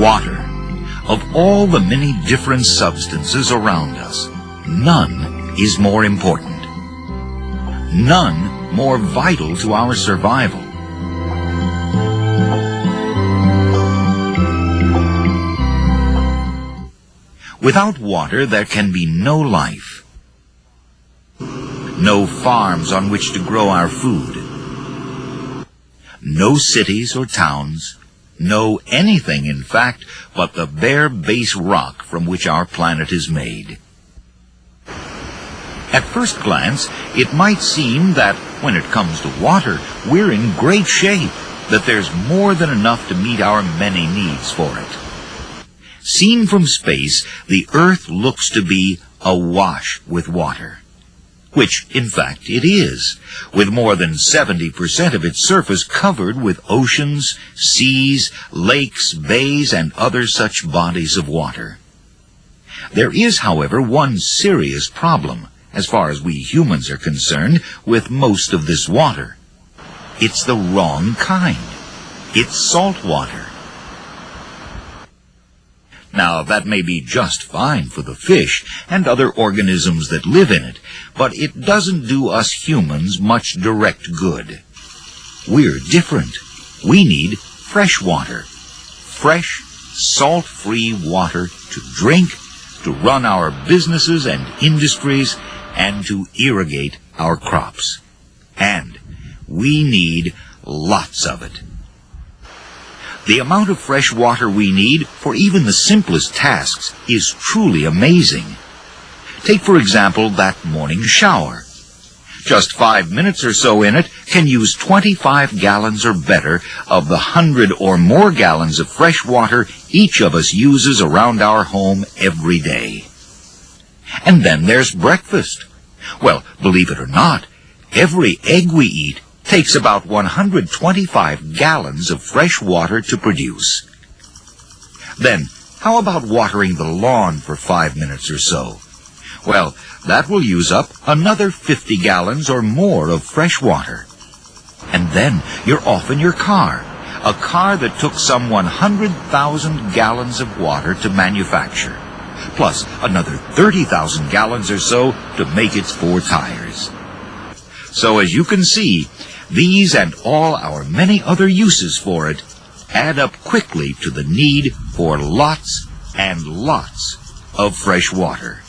Water. Of all the many different substances around us, none is more important. None more vital to our survival. Without water, there can be no life. No farms on which to grow our food. No cities or towns. No anything, in fact, but the bare base rock from which our planet is made. At first glance, it might seem that when it comes to water, we're in great shape, that there's more than enough to meet our many needs for it. Seen from space, the Earth looks to be awash with water, which, in fact, it is, with more than 70% of its surface covered with oceans, seas, lakes, bays, and other such bodies of water. There is, however, one serious problem, as far as we humans are concerned, with most of this water. It's the wrong kind. It's salt water. Now, that may be just fine for the fish and other organisms that live in it, but it doesn't do us humans much direct good. We're different. We need fresh water. Fresh, salt-free water to drink, to run our businesses and industries, and to irrigate our crops. And we need lots of it. The amount of fresh water we need for even the simplest tasks is truly amazing. Take, for example, that morning shower. Just 5 minutes or so in it can use 25 gallons or better of the 100 or more gallons of fresh water each of us uses around our home every day. And then there's breakfast. Well, believe it or not, every egg we eat takes about 125 gallons of fresh water to produce. Then, how about watering the lawn for 5 minutes or so? Well, that will use up another 50 gallons or more of fresh water. And then you're off in your car, a car that took some 100,000 gallons of water to manufacture, plus another 30,000 gallons or so to make its 4 tires. So as you can see, these and all our many other uses for it add up quickly to the need for lots and lots of fresh water.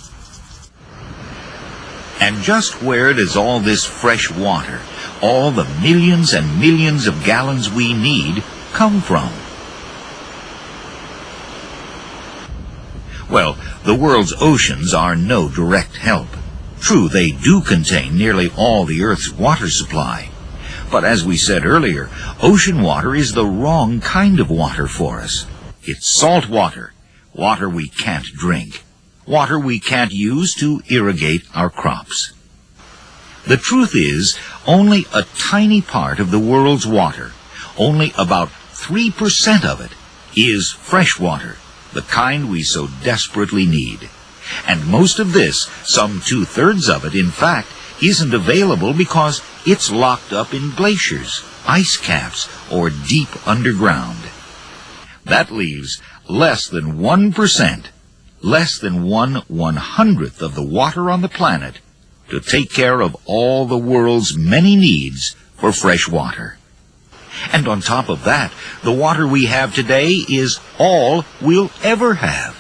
And just where does all this fresh water, all the millions and millions of gallons we need, come from? Well, the world's oceans are no direct help. True, they do contain nearly all the Earth's water supply. But as we said earlier, ocean water is the wrong kind of water for us. It's salt water, water we can't drink, water we can't use to irrigate our crops. The truth is, only a tiny part of the world's water, only about 3% of it, is fresh water, the kind we so desperately need. And most of this, some 2/3 of it, in fact, isn't available because it's locked up in glaciers, ice caps, or deep underground. That leaves less than 1%, less than 1/100th of the water on the planet to take care of all the world's many needs for fresh water. And on top of that, the water we have today is all we'll ever have,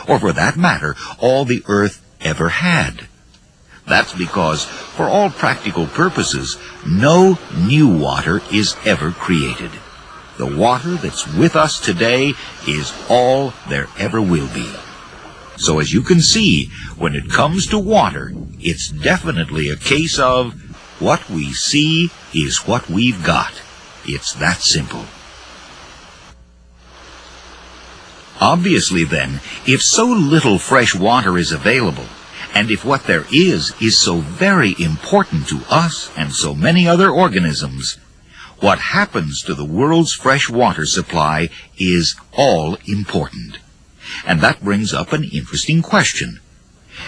or for that matter, all the Earth ever had. That's because, for all practical purposes, no new water is ever created. The water that's with us today is all there ever will be. So as you can see, when it comes to water, it's definitely a case of what we see is what we've got. It's that simple. Obviously then, if so little fresh water is available, and if what there is so very important to us and so many other organisms, what happens to the world's fresh water supply is all important. And that brings up an interesting question.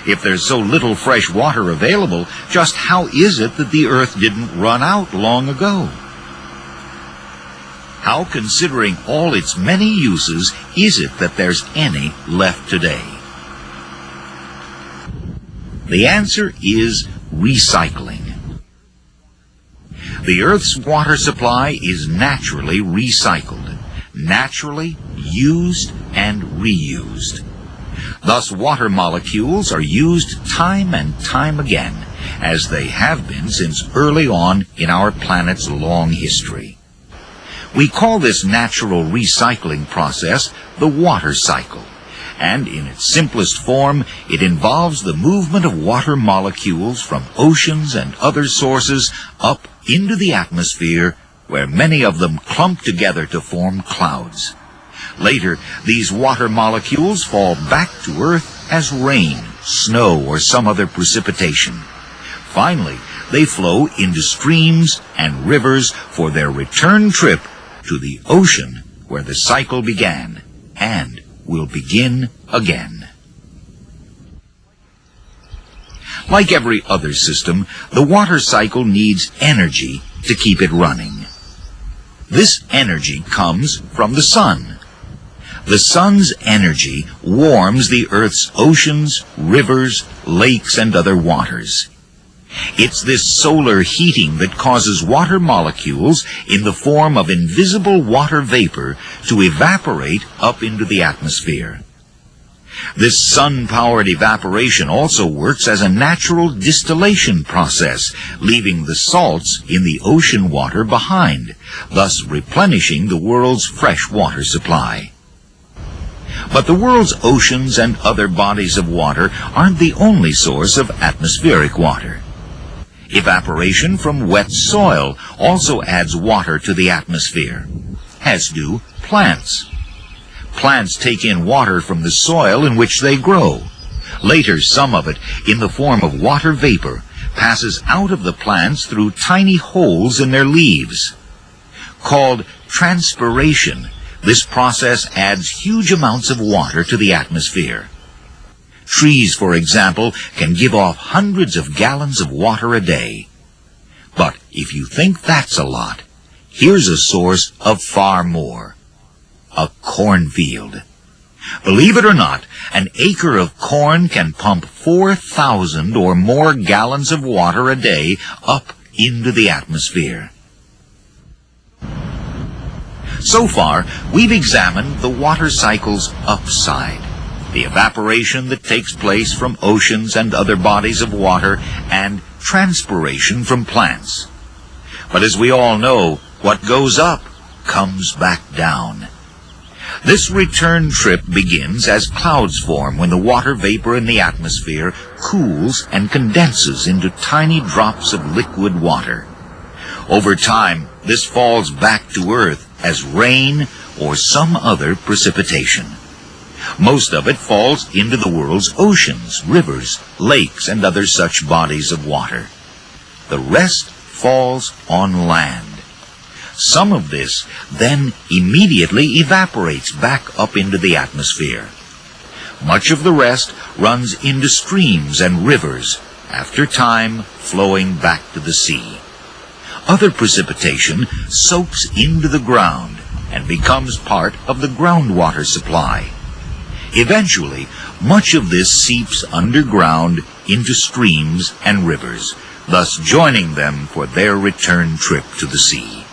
If there's so little fresh water available, just how is it that the Earth didn't run out long ago? How, considering all its many uses, is it that there's any left today? The answer is recycling. The Earth's water supply is naturally recycled, naturally used and reused. Thus, water molecules are used time and time again, as they have been since early on in our planet's long history. We call this natural recycling process the water cycle, and in its simplest form, it involves the movement of water molecules from oceans and other sources up into the atmosphere, where many of them clump together to form clouds. Later, these water molecules fall back to Earth as rain, snow, or some other precipitation. Finally, they flow into streams and rivers for their return trip to the ocean where the cycle began and will begin again. Like every other system, the water cycle needs energy to keep it running. This energy comes from the sun. The sun's energy warms the Earth's oceans, rivers, lakes, and other waters. It's this solar heating that causes water molecules in the form of invisible water vapor to evaporate up into the atmosphere. This sun-powered evaporation also works as a natural distillation process, leaving the salts in the ocean water behind, thus replenishing the world's fresh water supply. But the world's oceans and other bodies of water aren't the only source of atmospheric water. Evaporation from wet soil also adds water to the atmosphere, as do plants. Plants take in water from the soil in which they grow. Later, some of it, in the form of water vapor, passes out of the plants through tiny holes in their leaves. Called transpiration, this process adds huge amounts of water to the atmosphere. Trees, for example, can give off hundreds of gallons of water a day. But if you think that's a lot, here's a source of far more. A cornfield. Believe it or not, an acre of corn can pump 4,000 or more gallons of water a day up into the atmosphere. So far, we've examined the water cycle's upside, the evaporation that takes place from oceans and other bodies of water, and transpiration from plants. But as we all know, what goes up comes back down. This return trip begins as clouds form when the water vapor in the atmosphere cools and condenses into tiny drops of liquid water. Over time, this falls back to Earth as rain or some other precipitation. Most of it falls into the world's oceans, rivers, lakes, and other such bodies of water. The rest falls on land. Some of this then immediately evaporates back up into the atmosphere. Much of the rest runs into streams and rivers, after time flowing back to the sea. Other precipitation soaks into the ground and becomes part of the groundwater supply. Eventually, much of this seeps underground into streams and rivers, thus joining them for their return trip to the sea.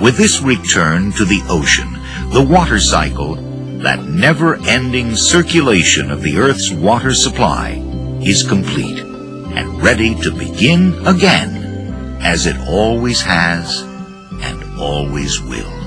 With this return to the ocean, the water cycle, that never-ending circulation of the Earth's water supply, is complete and ready to begin again, as it always has and always will.